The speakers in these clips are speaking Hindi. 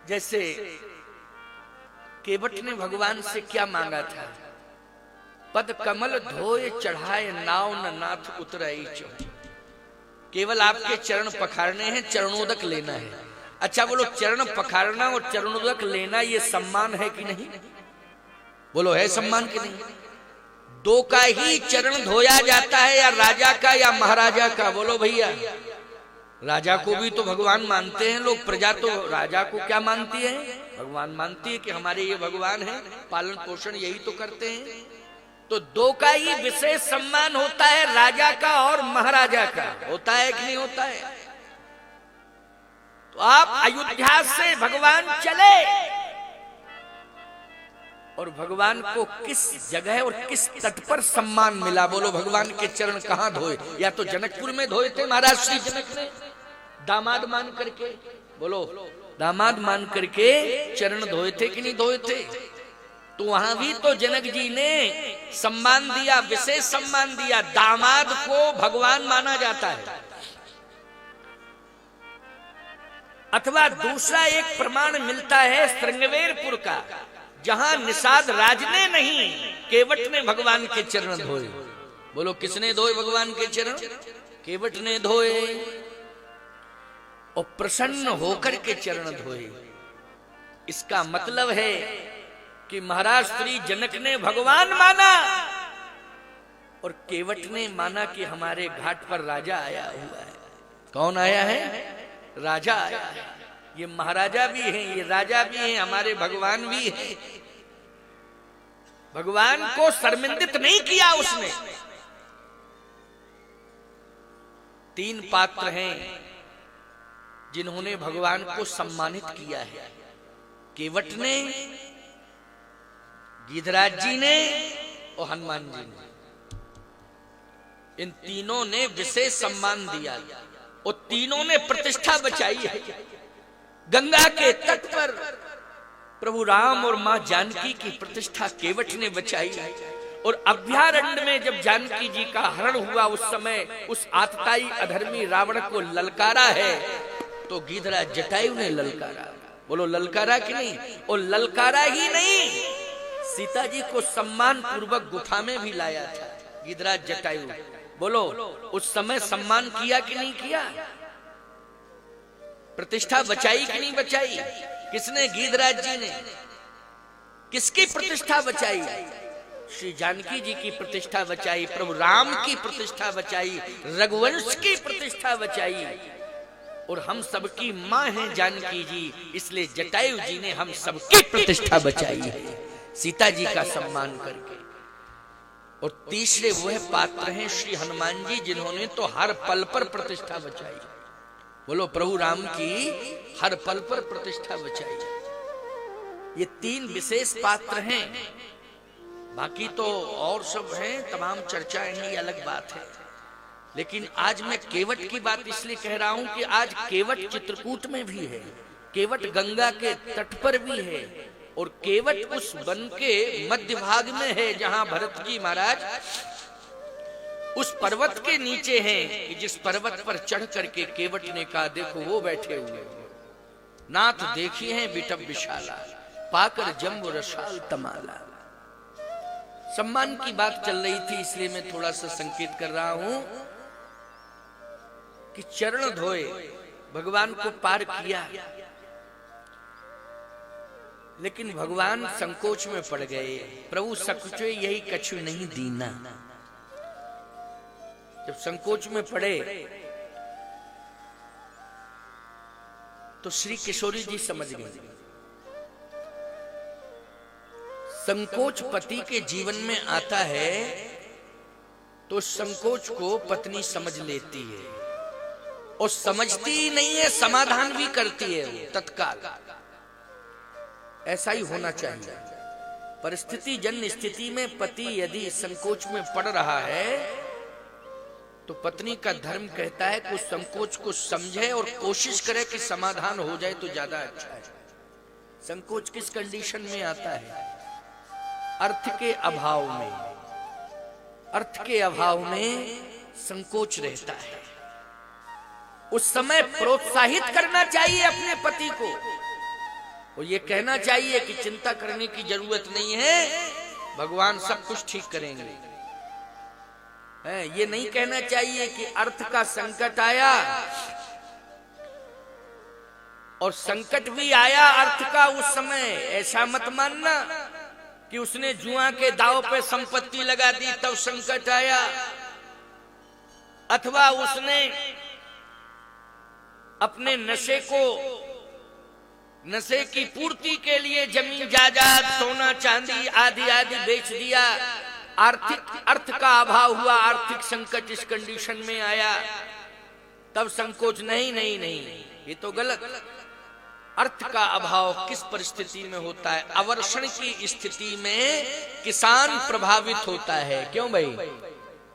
जैसे केवट ने भगवान से क्या मांगा था? पद कमल धोए चढ़ाए नाव न नाथ उतराई चढ़। केवल आपके चरण पखारने हैं, चरणोदक लेना है। अच्छा बोलो, चरण पखारना और चरणोदक लेना ये सम्मान है कि नहीं? बोलो, है सम्मान कि नहीं? दो का ही चरण धोया जाता है, या राजा का या महाराजा का? बोलो भैया, राजा को भी तो भगवान मानते हैं लोग, प्रजा तो राजा को क्या मानती है? भगवान मानती है कि हमारे ये भगवान है, पालन पोषण यही तो करते हैं। तो दो का ही विशेष सम्मान होता है, राजा का और महाराजा का। होता है कि नहीं होता है? तो आप अयोध्या से भगवान चले, और भगवान को किस जगह और किस तट पर सम्मान मिला? बोलो, भगवान के चरण कहां धोए? या तो जनकपुर में धोए थे महाराज श्री जनक ने, दामाद मान करके। बोलो, दामाद मान करके चरण धोए थे कि नहीं धोए थे? तो वहां भी तो जनक जी ने सम्मान दिया, विशेष सम्मान दिया। दामाद को भगवान माना जाता है। अथवा दूसरा एक प्रमाण मिलता है श्रृंगवेरपुर का, जहां निषाद राज ने नहीं, केवट ने भगवान के चरण धोए। बोलो, किसने धोए भगवान के चरण? केवट ने धोए, और प्रसन्न होकर के चरण धोए। इसका मतलब है कि महाराज श्री जनक ने भगवान माना, और केवट ने माना कि हमारे घाट पर राजा आया हुआ है। कौन आया है? राजा आया है। ये महाराजा भी हैं, ये राजा भी हैं, हमारे भगवान भी हैं। भगवान को शर्मिंदित नहीं किया उसने। तीन पात्र हैं जिन्होंने भगवान को सम्मानित किया है, केवट ने, गिधराज जी ने और हनुमान जी ने। इन तीनों ने विशेष सम्मान दिया, और तीनों ने प्रतिष्ठा बचाई है। गंगा के तट पर प्रभु राम और मां जानकी की प्रतिष्ठा केवट ने बचाई। और अभ्यारण्य में जब जानकी जी का हरण हुआ, उस समय उस आतताई अधर्मी रावण को ललकारा है, तो गिधराज जटायु ने ललकारा। बोलो, ललकारा कि नहीं? और ललकारा ही नहीं, सीता जी को सम्मान पूर्वक गुफा में भी लाया था गिधराज जटायु। बोलो, उस समय सम्मान किया कि नहीं किया? प्रतिष्ठा बचाई कि नहीं बचाई? किसने? गिधराज जी ने। किसकी प्रतिष्ठा बचाई? श्री जानकी जी की प्रतिष्ठा बचाई, प्रभु राम की प्रतिष्ठा बचाई, रघुवंश की प्रतिष्ठा बचाई। और हम सबकी मां हैं जानकी जी, इसलिए जटायु जी ने हम सबकी प्रतिष्ठा बचाई है, सीता जी का सम्मान करके। और तीसरे वह पात्र हैं श्री हनुमान जी, जिन्होंने तो हर पल पर प्रतिष्ठा बचाई। बोलो, प्रभु राम की हर पल पर प्रतिष्ठा बचाई। ये तीन विशेष पात्र हैं, बाकी तो और सब हैं, तमाम चर्चाएं हैं, ये अलग बात है। लेकिन आज मैं केवट की बात इसलिए कह रहा हूं कि आज केवट चित्रकूट में भी है, केवट गंगा के तट पर भी है, और केवट उस वन के मध्य भाग में है, जहां भरत जी महाराज उस पर्वत के नीचे हैं, कि जिस पर्वत पर चढ़ करके केवट ने कहा, देखो वो बैठे हुए, नाथ देखिए हैं विटप विशाला, पाकर जम्बु रसाल तमाला। सम्मान की बात चल रही थी, इसलिए मैं थोड़ा सा संकेत कर रहा हूं कि चरण धोए, भगवान को पार किया, लेकिन भगवान संकोच में पड़ गए। प्रभु सकुचे यही कछु नहीं दीना। जब संकोच में पड़े तो श्री किशोरी जी समझ गए। संकोच पति के जीवन में आता है तो संकोच को पत्नी समझ लेती है, और समझती ही नहीं है, समाधान भी करती है वो तत्काल। ऐसा ही होना चाहिए। परिस्थिति जन्य स्थिति में पति यदि संकोच में पड़ रहा है, तो पत्नी का धर्म कहता है कि उस संकोच को समझे और कोशिश करे कि समाधान हो जाए तो ज्यादा अच्छा है। संकोच किस कंडीशन में आता है? अर्थ के अभाव में। अर्थ के अभाव में संकोच रहता है। उस समय प्रोत्साहित करना चाहिए अपने पति को और ये कहना चाहिए कि चिंता करने की जरूरत नहीं है, भगवान सब कुछ ठीक करेंगे। ये नहीं कहना चाहिए कि अर्थ का संकट आया और संकट भी आया अर्थ का उस समय, ऐसा मत मानना कि उसने जुआ के दांव पे संपत्ति लगा दी तब संकट आया, अथवा उसने अपने नशे की पूर्ति के लिए जमीन जायदाद सोना चांदी आदि आदि बेच दिया, अर्थ का अभाव हुआ, आर्थिक संकट इस कंडीशन में आया तब संकोच। नहीं नहीं नहीं, ये तो गलत। अर्थ का अभाव किस परिस्थिति में होता है? अवर्षण की स्थिति में किसान प्रभावित होता है। क्यों भाई?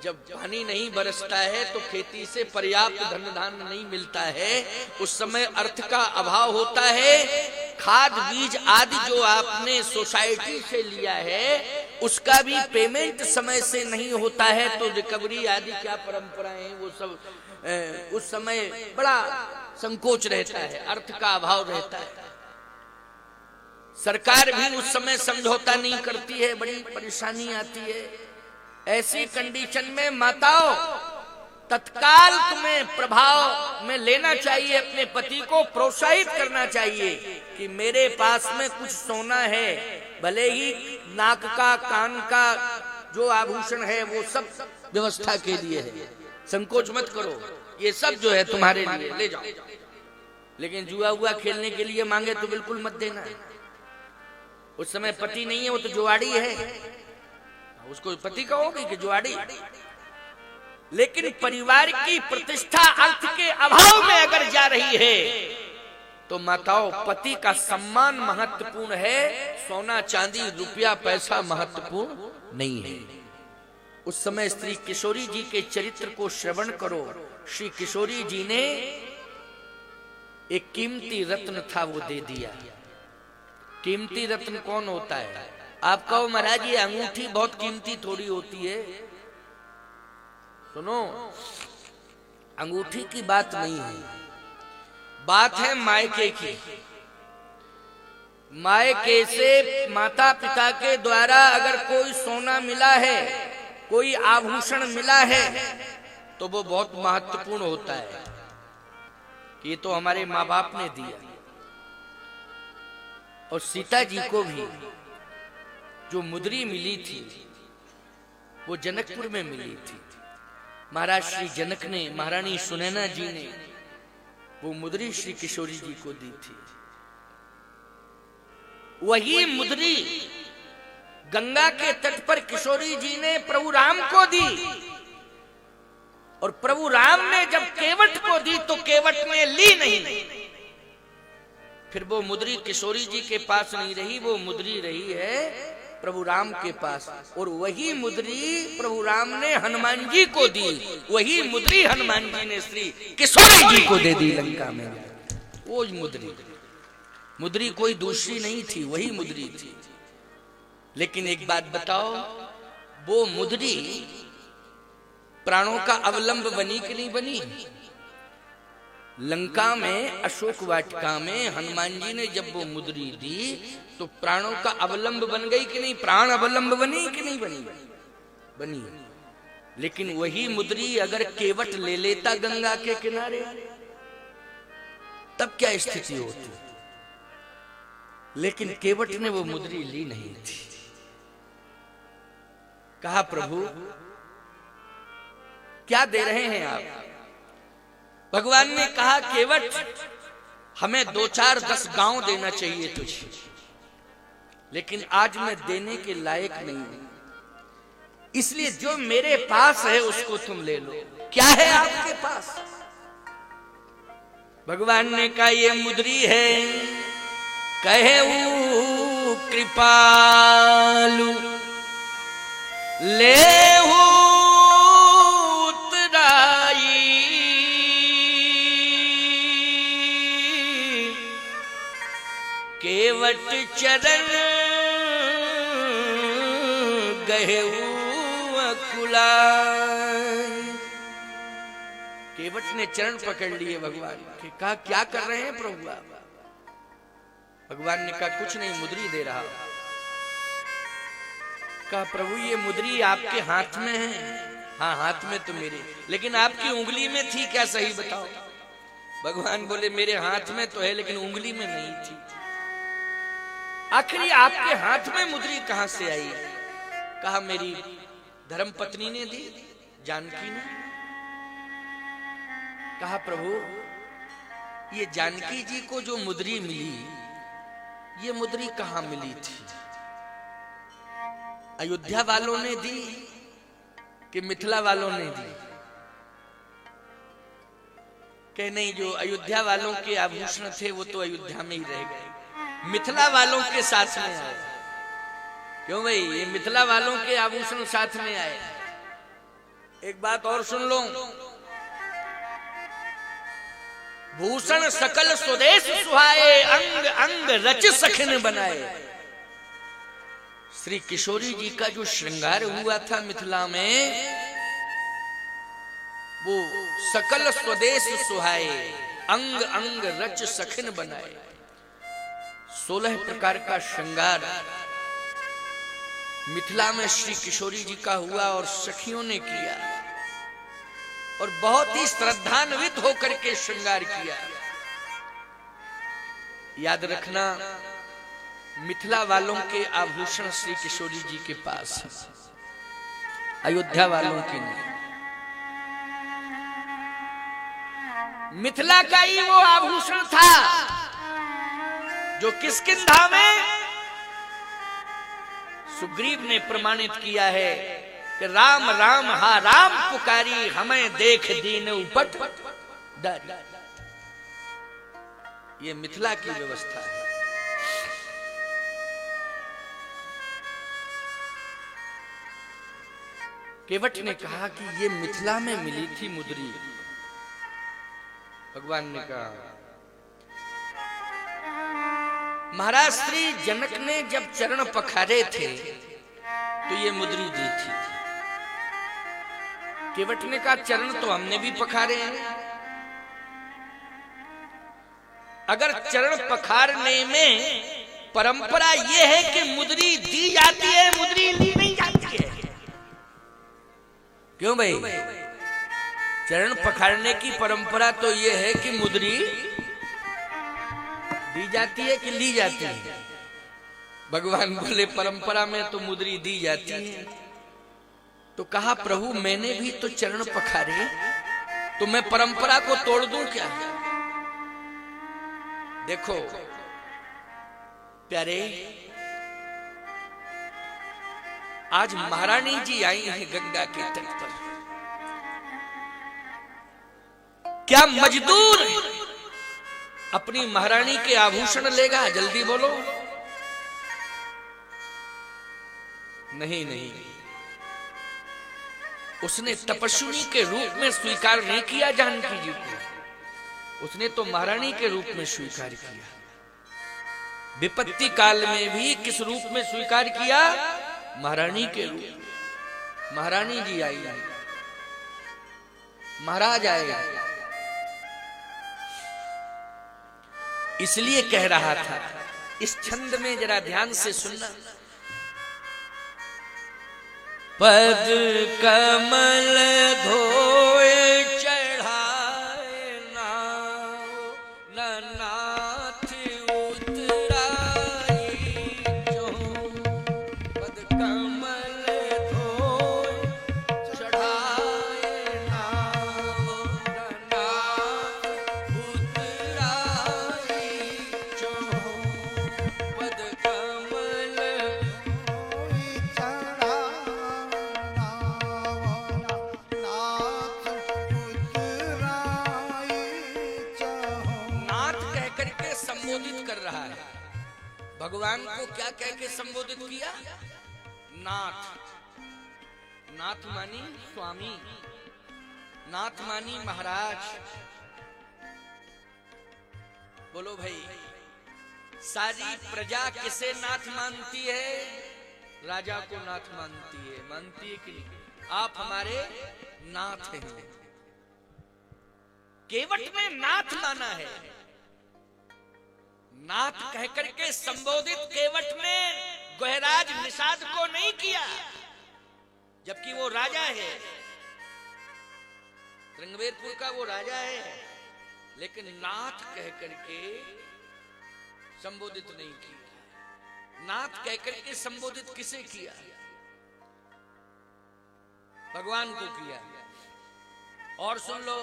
जब पानी नहीं बरसता है तो खेती से पर्याप्त धन धान्य नहीं मिलता है, उस समय अर्थ का अभाव होता है। खाद बीज आदि जो आपने सोसाइटी से लिया है उसका भी पेमेंट समय से नहीं होता है, तो रिकवरी आदि क्या परंपराएं हैं वो सब उस समय बड़ा संकोच रहता है, अर्थ का अभाव रहता है। सरकार भी उस समय समझौता नहीं करती है, बड़ी परेशानी आती है। ऐसी कंडीशन में माताओं तत्काल तुम्हें प्रभाव में लेना चाहिए, अपने पति को प्रोत्साहित करना चाहिए कि मेरे पास में कुछ सोना है, भले ही नाक का कान का जो आभूषण है वो सब व्यवस्था के लिए है, संकोच मत करो, ये सब जो है तुम्हारे लिए ले जाओ। लेकिन जुआ खेलने के लिए मांगे तो बिल्कुल मत देना। उस समय पति नहीं है, वो तो जुआड़ी है, उसको पति कहोगे कि जुआड़ी। लेकिन परिवार की प्रतिष्ठा अर्थ के अभाव में अगर जा रही है तो माताओं पति का सम्मान महत्वपूर्ण है, सोना चांदी रुपया पैसा महत्वपूर्ण नहीं है। उस समय स्त्री किशोरी जी के चरित्र को श्रवण करो। श्री किशोरी जी ने एक कीमती रत्न था वो दे दिया। कीमती रत्न कौन होता है? आप कहो महाराज ये अंगूठी बहुत कीमती थोड़ी होती है। सुनो, अंगूठी की बात नहीं है, बात है मायके की। मायके से माता पिता के द्वारा अगर कोई सोना मिला है, कोई आभूषण मिला है तो वो बहुत महत्वपूर्ण होता है कि ये तो हमारे माँ बाप ने दिया। और सीता जी को भी जो मुद्री मिली थी वो जनकपुर में मिली थी। महाराज श्री जनक ने, महारानी सुनैना जी ने वो मुद्री श्री किशोरी जी को दी थी। वही मुद्री गंगा के तट पर किशोरी जी ने प्रभु राम को दी, और प्रभु राम ने जब केवट को दी तो केवट ने ली नहीं। फिर वो मुद्री किशोरी जी के पास नहीं रही, वो मुद्री रही है प्रभु राम के पास। और वही मुद्री प्रभु राम ने हनुमान जी को दी, वही मुद्री हनुमान जी ने श्री किशोरी जी को दे दी लंका में। वो मुद्री कोई दूसरी नहीं थी, वही मुद्री थी। लेकिन एक बात बताओ, वो मुद्री प्राणों का अवलंब बनी कि नहीं बनी? लंका में अशोक वाटिका में हनुमान जी ने जब वो मुद्री दी तो प्राणों का अवलंब बन गई कि नहीं? प्राण अवलंब बनी कि नहीं बनी? बनी। लेकिन वही मुद्री अगर केवट ले लेता गंगा के किनारे तब क्या स्थिति होती? लेकिन केवट ने वो मुद्री ली नहीं थी। कहा प्रभु क्या दे रहे हैं आप? भगवान ने कहा केवट हमें 2 4 10 गांव देना चाहिए तुझे, लेकिन आज मैं देने के लायक नहीं हूं, इसलिए जो मेरे पास है उसको तुम ले लो। क्या है आपके पास? भगवान ने कहा ये मुद्री है। कहे कृपालु ले केवट चरण गहे अकुलाय। केवट ने चरण पकड़ लिए भगवान के। कहा क्या कर रहे हैं प्रभु आप? भगवान ने कहा कुछ नहीं, मुद्री दे रहा। कहा प्रभु ये मुद्री आपके हाथ में है। हाँ हाथ में तो मेरे, लेकिन आपकी उंगली में थी क्या, सही बताओ। भगवान बोले मेरे हाथ में तो है लेकिन उंगली में नहीं थी। आखिर आपके हाथ में मुद्री कहां से आई? कहा मेरी धर्म पत्नी ने दी, जानकी ने। कहा प्रभु ये जानकी जी को जो मुद्री मिली, ये मुद्री कहां मिली थी? अयोध्या वालों ने दी कि मिथिला वालों ने दी? कह नहीं, जो अयोध्या वालों के आभूषण थे वो तो अयोध्या में ही रह गए, मिथिला वालों के साथ में आए। क्यों भाई, ये मिथिला वालों के आभूषण साथ में आए। एक बात और सुन लो, भूषण सकल स्वदेश सुहाए, अंग अंग रच सखन बनाए। श्री किशोरी जी का जो श्रृंगार हुआ था मिथिला में, वो सकल स्वदेश सुहाए, अंग अंग रच सखन बनाए। 16 प्रकार का श्रृंगार मिथिला में श्री किशोरी जी का हुआ और सखियों ने किया, और बहुत ही श्रद्धान्वित होकर के श्रृंगार किया। याद रखना, मिथिला वालों के आभूषण श्री किशोरी जी के पास है, अयोध्या वालों के नहीं। मिथिला का ही वो आभूषण था जो किष्किंधा में सुग्रीव ने प्रमाणित किया है कि राम राम हा राम पुकारी, हमें देख दीन उपट डर। ये मिथिला की व्यवस्था है। केवट ने कहा कि ये मिथिला में मिली थी मुद्री। भगवान ने कहा महाराज श्री जनक ने जब चरण पखारे थे तो ये मुद्री दी थी। केवट ने कहा चरण तो हमने भी पखारे हैं। अगर चरण पखारने में परंपरा ये है कि मुद्री दी जाती है, मुद्री ली नहीं जाती है। क्यों भाई, चरण पखारने की परंपरा तो ये है कि मुद्री दी जाती है कि ली जाती है? भगवान बोले परंपरा में तो मुद्री दी जाती है। तो कहा प्रभु मैंने भी तो चरण पखारे, तो मैं परंपरा को तोड़ दूं क्या? देखो प्यारे, आज महारानी जी आई हैं गंगा के तट पर। क्या मजदूर अपनी महारानी के आभूषण लेगा? जल्दी बोलो। नहीं नहीं, उसने तपस्विनी के रूप में स्वीकार नहीं किया जानकी जी को, उसने तो महारानी के रूप में स्वीकार किया। विपत्ति काल में भी किस रूप में स्वीकार किया? महारानी के रूप। महारानी जी आई, महाराज आए। इसलिए कह रहा था, इस छंद में जरा ध्यान से सुनना। पद कमल धोए चढ़ाए नाव, नाथ उतराई जो। पद कमल धोए चढ़ाए नाव, नाथ उतराई जो। पद कमल संबोधित कर रहा है। भगवान को क्या कह के संबोधित किया? नाथ। नाथ मानी स्वामी, नाथ मानी महाराज। बोलो भाई, सारी प्रजा किसे नाथ मानती है? राजा को नाथ मानती है। मानती है कि नहीं? आप हमारे नाथ हैं। केवट ने नाथ माना है। नाथ कहकर के संबोधित केवट ने गहराज निषाद को नहीं किया, जबकि वो राजा है, रंगवेरपुर का वो राजा है, लेकिन नाथ कहकर के संबोधित नहीं किया। नाथ कहकर के संबोधित किसे किया? भगवान को किया। और सुन लो,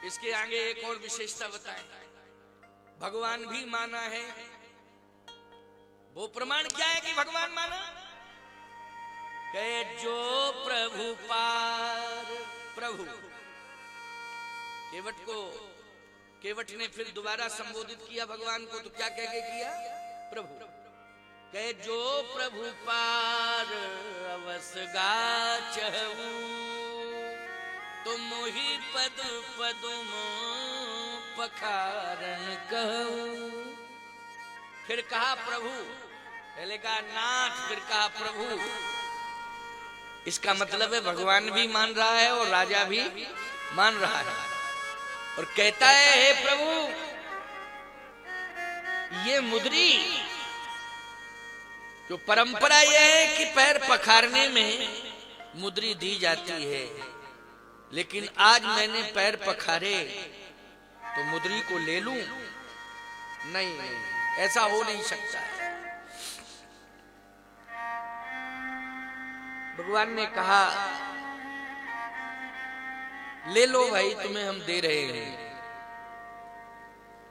इसके आगे एक और विशेषता बताएं। भगवान भी माना है, वो प्रमाण क्या है कि भगवान माना? कहे जो प्रभु पार, प्रभु केवट ने फिर दोबारा संबोधित किया भगवान को, तो क्या कह के किया? प्रभु। कहे जो प्रभु पार अवस गाचहु, तुम ही पद पदुम पखारन कहूं। फिर कहा प्रभु, पहले कहा नाथ, फिर कहा प्रभु। इसका मतलब है भगवान भी मान रहा है और राजा भी मान रहा है, और कहता है हे प्रभु, ये मुद्री, जो परंपरा यह है कि पैर पखारने में मुद्री दी जाती है, लेकिन आज मैंने पैर पखारे तो मुद्री को ले लूं? नहीं, ऐसा हो नहीं सकता है। भगवान ने कहा ले लो भाई, तुम्हें हम दे रहे हैं,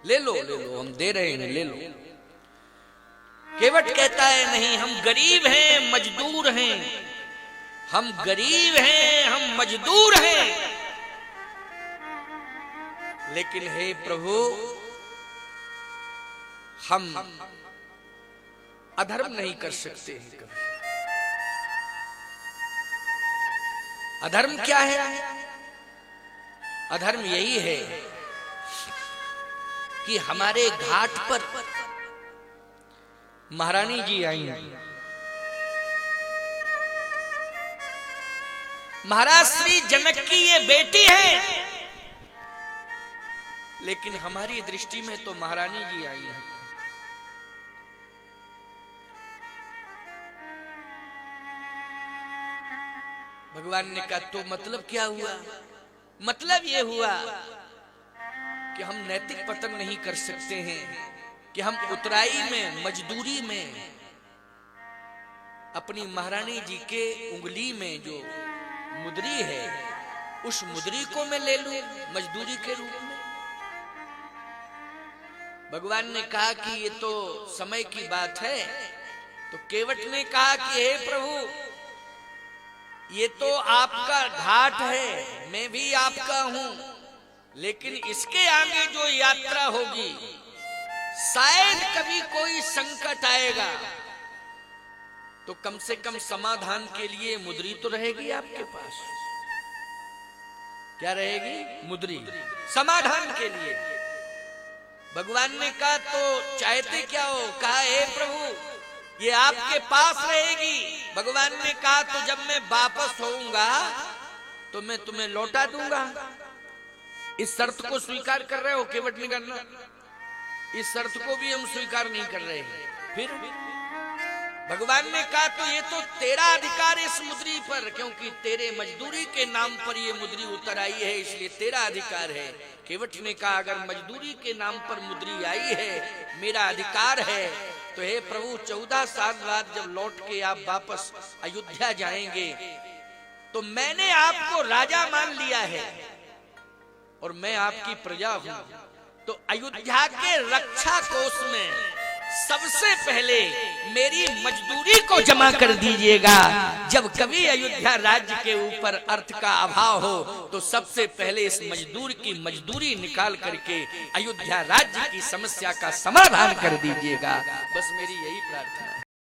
ले लो हम दे रहे हैं, ले लो। केवट कहता है नहीं, हम गरीब हैं, मजदूर हैं, हम गरीब हैं, हम मजदूर हैं, लेकिन हे प्रभु, हम अधर्म नहीं कर सकते हैं कभी। अधर्म क्या है? अधर्म यही है कि हमारे घाट पर महारानी जी आई हैं, महाराज श्री जनक की ये बेटी है, लेकिन हमारी दृष्टि में तो महारानी जी आई हैं। भगवान ने कहा तो मतलब क्या हुआ? मतलब ये हुआ कि हम नैतिक पतन नहीं कर सकते हैं, कि हम उतराई में, मजदूरी में अपनी महारानी जी के उंगली में जो मुद्री है, उस मुद्री को मैं ले लूं मजदूरी के रूप में। भगवान ने कहा कि ये तो समय की बात है। तो केवट ने कहा कि हे प्रभु, ये तो आपका घाट है, मैं भी आपका हूं, लेकिन इसके आगे जो यात्रा होगी, शायद कभी कोई संकट आएगा, तो कम से कम समाधान के लिए मुद्री तो रहेगी आपके पास। क्या रहेगी? मुद्री, समाधान के लिए। भगवान ने कहा तो चाहते क्या हो? कहा हे प्रभु, ये आपके पास रहेगी। भगवान ने कहा तो जब मैं वापस होऊंगा तो मैं तुम्हें लौटा दूंगा। इस शर्त को स्वीकार कर रहे हो? केवट ने करना, इस शर्त को भी हम स्वीकार नहीं कर रहे हैं। फिर भगवान ने कहा तो ये तो तेरा अधिकार है इस मुद्री पर, क्योंकि तेरे मजदूरी के नाम पर ये मुद्री उतर आई है, इसलिए तेरा अधिकार है। केवट ने कहा अगर मजदूरी के नाम पर मुद्री आई है, मेरा अधिकार है, तो हे प्रभु 14 साल बाद जब लौट के आप वापस अयोध्या जाएंगे, तो मैंने आपको राजा मान लिया है और मैं आपकी प्रजा हूं, तो अयोध्या के रक्षा कोष में सबसे पहले मेरी मजदूरी को जमा कर दीजिएगा। जब कभी अयोध्या राज्य के ऊपर अर्थ का अभाव हो, तो सबसे पहले इस मजदूर की मजदूरी निकाल करके अयोध्या राज्य की समस्या का समाधान कर दीजिएगा। बस मेरी यही प्रार्थना है।